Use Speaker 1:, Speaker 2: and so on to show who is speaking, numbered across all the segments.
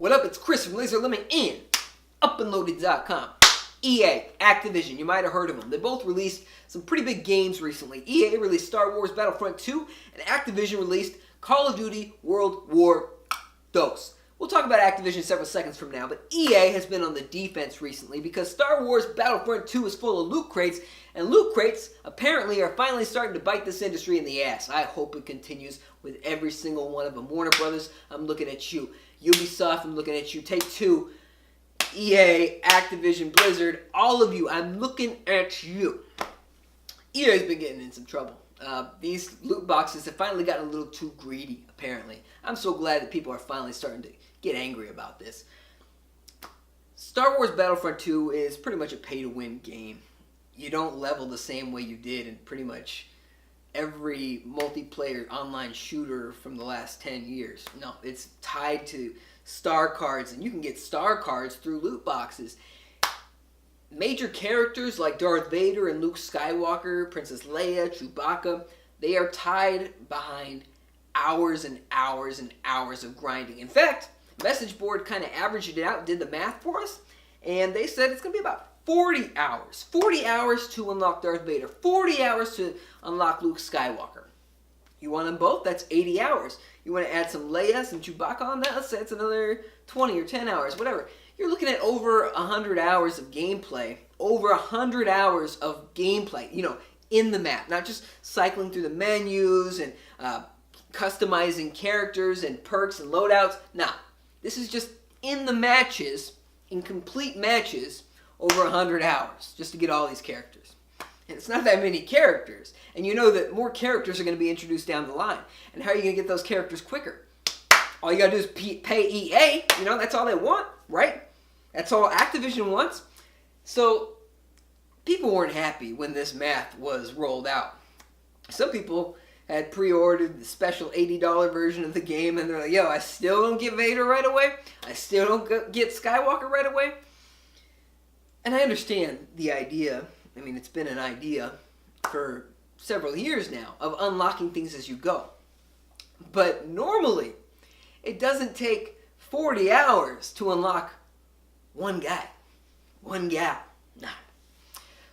Speaker 1: What up, it's Chris from Laser Lemon and UpandLoaded.com. EA, Activision, you might have heard of them. They both released some pretty big games recently. EA released Star Wars Battlefront 2, and Activision released Call of Duty World War II. We'll talk about Activision several seconds from now, but EA has been on the defense recently because Star Wars Battlefront 2 is full of loot crates, and loot crates apparently are finally starting to bite this industry in the ass. I hope it continues with every single one of them. Warner Brothers, I'm looking at you. Ubisoft, I'm looking at you. Take-Two, EA, Activision, Blizzard, all of you, I'm looking at you. EA's been getting in some trouble. These loot boxes have finally gotten a little too greedy, apparently. I'm so glad that people are finally starting to get angry about this. Star Wars Battlefront 2 is pretty much a pay-to-win game. You don't level the same way you did in pretty much every multiplayer online shooter from the last 10 years. No, it's tied to star cards, and you can get star cards through loot boxes. Major characters like Darth Vader and Luke Skywalker, Princess Leia, Chewbacca, they are tied behind hours and hours and hours of grinding. In fact, Message Board kind of averaged it out, did the math for us, and they said it's going to be about 40 hours. 40 hours to unlock Darth Vader. 40 hours to unlock Luke Skywalker. You want them both? That's 80 hours. You want to add some Leia, some Chewbacca on that? Let's say it's another 20 or 10 hours, whatever. You're looking at over 100 hours of gameplay. Over 100 hours of gameplay, you know, in the map. Not just cycling through the menus and customizing characters and perks and loadouts. Nah, this is just in the matches, in complete matches, over 100 hours just to get all these characters. And it's not that many characters. And you know that more characters are going to be introduced down the line. And how are you going to get those characters quicker? All you got to do is pay EA. You know, that's all they want, right? That's all Activision wants. So people weren't happy when this math was rolled out. Some people had pre-ordered the special $80 version of the game, and they're like, yo, I still don't get Vader right away. I still don't get Skywalker right away. And I understand the idea. I mean, it's been an idea for several years now of unlocking things as you go. But normally, it doesn't take 40 hours to unlock one guy, one gal. Nah.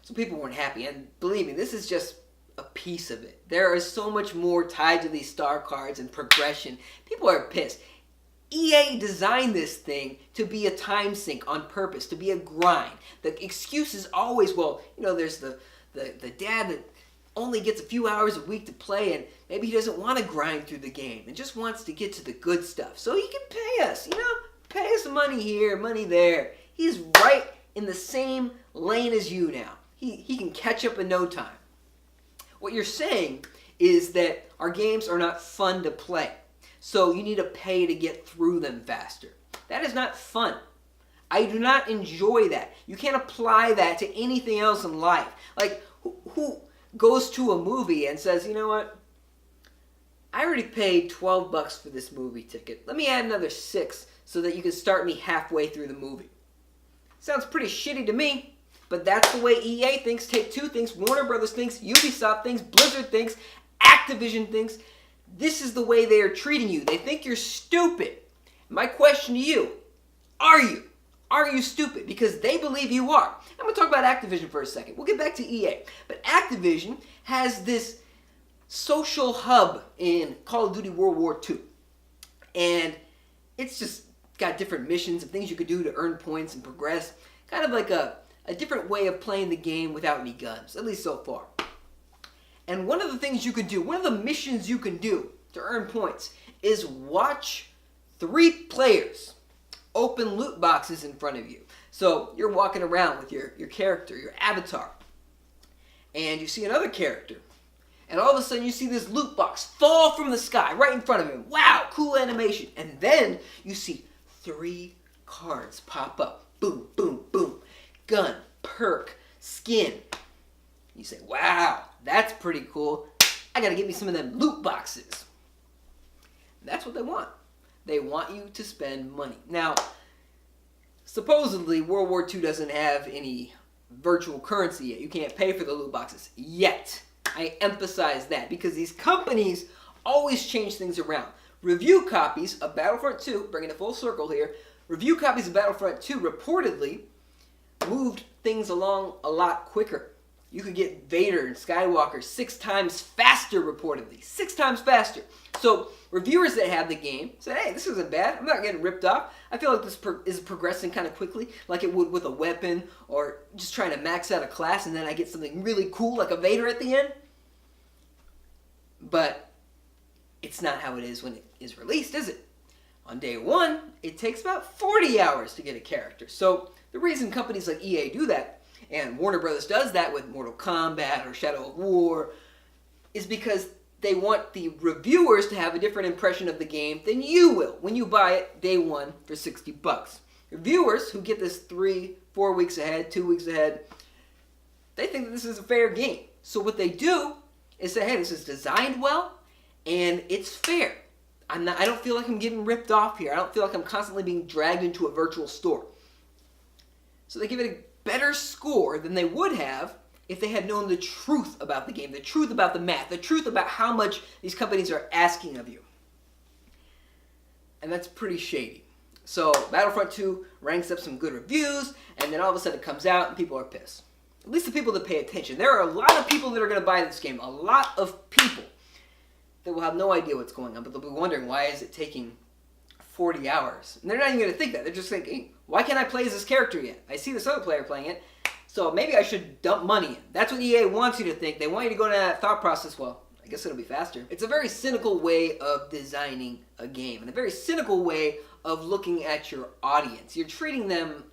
Speaker 1: So people weren't happy. And believe me, this is just a piece of it. There is so much more tied to these star cards and progression. People are pissed. EA designed this thing to be a time sink on purpose, to be a grind. The excuse is always, well, you know, there's the dad that only gets a few hours a week to play, and maybe he doesn't want to grind through the game and just wants to get to the good stuff. So he can pay us, you know, pay us money here, money there. He's right in the same lane as you now. He can catch up in no time. What you're saying is that our games are not fun to play. So you need to pay to get through them faster. That is not fun. I do not enjoy that. You can't apply that to anything else in life. Like, who goes to a movie and says, you know what? I already paid $12 for this movie ticket. Let me add another $6 so that you can start me halfway through the movie. Sounds pretty shitty to me, but that's the way EA thinks, Take-Two thinks, Warner Brothers thinks, Ubisoft thinks, Blizzard thinks, Activision thinks. This is the way they are treating you. They think you're stupid. My question to you, are you? Are you stupid? Because they believe you are. I'm going to talk about Activision for a second. We'll get back to EA. But Activision has this social hub in Call of Duty World War II. And it's just got different missions and things you could do to earn points and progress. Kind of like a different way of playing the game without any guns, at least so far. And one of the things you can do, one of the missions you can do to earn points is watch 3 players open loot boxes in front of you. So you're walking around with your character, your avatar, and you see another character. And all of a sudden you see this loot box fall from the sky right in front of him. Wow, cool animation. And then you see 3 cards pop up. Boom, boom, boom. Gun, perk, skin. You say, wow, that's pretty cool. I gotta get me some of them loot boxes. That's what they want. They want you to spend money. Now, supposedly World War II doesn't have any virtual currency yet. You can't pay for the loot boxes yet. I emphasize that because these companies always change things around. Review copies of Battlefront 2, bringing it full circle here, Review copies of Battlefront 2 reportedly moved things along a lot quicker. You could get Vader and Skywalker 6 times faster, reportedly. 6 times faster. So reviewers that have the game said, hey, this isn't bad. I'm not getting ripped off. I feel like this is progressing kind of quickly, like it would with a weapon or just trying to max out a class, and then I get something really cool like a Vader at the end. But it's not how it is when it is released, is it? On day one, it takes about 40 hours to get a character. So the reason companies like EA do that, and Warner Brothers does that with Mortal Kombat or Shadow of War, is because they want the reviewers to have a different impression of the game than you will when you buy it day one for $60. Reviewers who get this 3-4 weeks ahead, 2 weeks ahead, they think that this is a fair game. So what they do is say, hey, this is designed well and it's fair. I don't feel like I'm getting ripped off here. I don't feel like I'm constantly being dragged into a virtual store. So they give it a better score than they would have if they had known the truth about the game, the truth about the math, the truth about how much these companies are asking of you. And that's pretty shady. So Battlefront 2 ranks up some good reviews, and then all of a sudden it comes out and people are pissed. At least the people that pay attention. There are a lot of people that are going to buy this game. A lot of people that will have no idea what's going on, but they'll be wondering, why is it taking 40 hours? And they're not even going to think that. They're just thinking, why can't I play as this character yet? I see this other player playing it, so maybe I should dump money in. That's what EA wants you to think. They want you to go into that thought process. Well, I guess it'll be faster. It's a very cynical way of designing a game, and a very cynical way of looking at your audience. You're treating them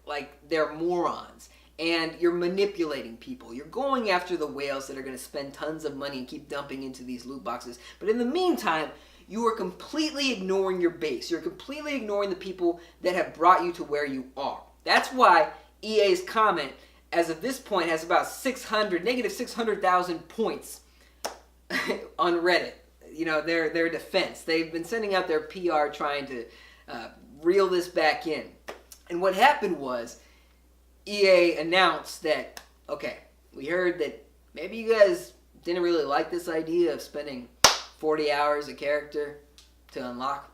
Speaker 1: like they're morons, and you're manipulating people. You're going after the whales that are going to spend tons of money and keep dumping into these loot boxes. But in the meantime, you are completely ignoring your base. You're completely ignoring the people that have brought you to where you are. That's why EA's comment, as of this point, has about negative 600,000 points on Reddit. You know, their defense. They've been sending out their PR trying to reel this back in. And what happened was, EA announced that, okay, we heard that maybe you guys didn't really like this idea of spending 40 hours a character to unlock.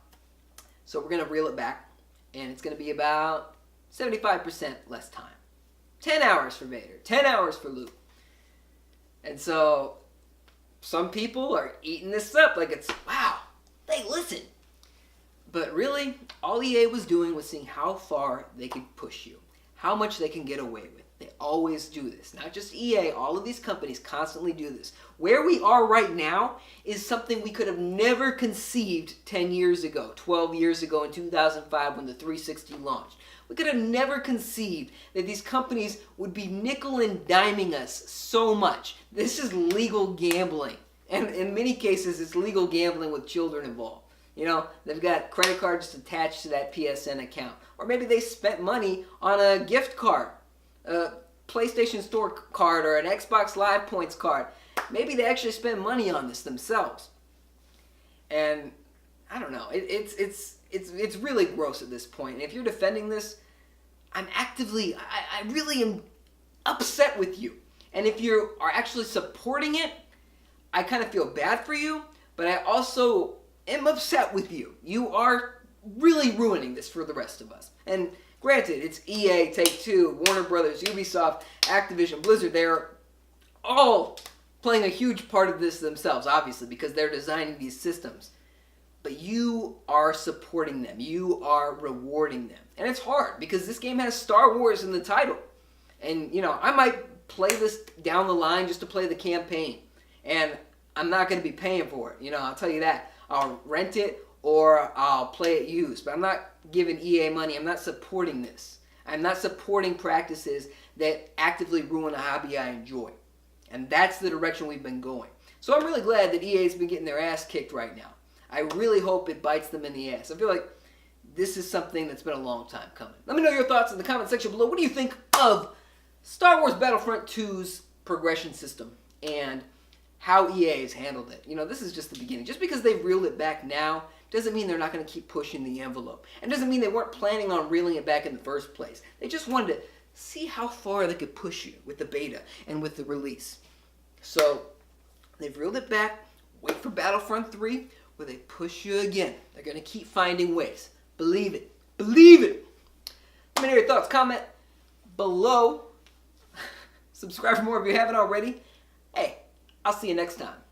Speaker 1: So we're going to reel it back, and it's going to be about 75% less time. 10 hours for Vader, 10 hours for Luke. And so some people are eating this up like it's, wow, they listen. But really, all EA was doing was seeing how far they could push you, how much they can get away with. They always do this. Not just EA, all of these companies constantly do this. Where we are right now is something we could have never conceived 10 years ago, 12 years ago in 2005 when the 360 launched. We could have never conceived that these companies would be nickel and diming us so much. This is legal gambling. And in many cases, it's legal gambling with children involved. You know, they've got credit cards attached to that PSN account. Or maybe they spent money on a gift card, a PlayStation Store card, or an Xbox Live Points card. Maybe they actually spent money on this themselves. And I don't know. It's really gross at this point. And if you're defending this, I really am upset with you. And if you are actually supporting it, I kind of feel bad for you, but I also am upset with you. You are really ruining this for the rest of us. And granted, it's EA, Take-Two, Warner Brothers, Ubisoft, Activision, Blizzard. They're all playing a huge part of this themselves, obviously, because they're designing these systems. But you are supporting them. You are rewarding them. And it's hard, because this game has Star Wars in the title. And, you know, I might play this down the line just to play the campaign. And I'm not going to be paying for it. You know, I'll tell you that. I'll rent it or I'll play it used. But I'm not giving EA money. I'm not supporting this. I'm not supporting practices that actively ruin a hobby I enjoy. And that's the direction we've been going. So I'm really glad that EA's been getting their ass kicked right now. I really hope it bites them in the ass. I feel like this is something that's been a long time coming. Let me know your thoughts in the comment section below. What do you think of Star Wars Battlefront 2's progression system and how EA has handled it? You know, this is just the beginning. Just because they've reeled it back now doesn't mean they're not going to keep pushing the envelope. And doesn't mean they weren't planning on reeling it back in the first place. They just wanted to see how far they could push you with the beta and with the release. So they've reeled it back. Wait for Battlefront 3 where they push you again. They're going to keep finding ways. Believe it. Believe it. thoughts, comment below. Subscribe for more if you haven't already. Hey, I'll see you next time.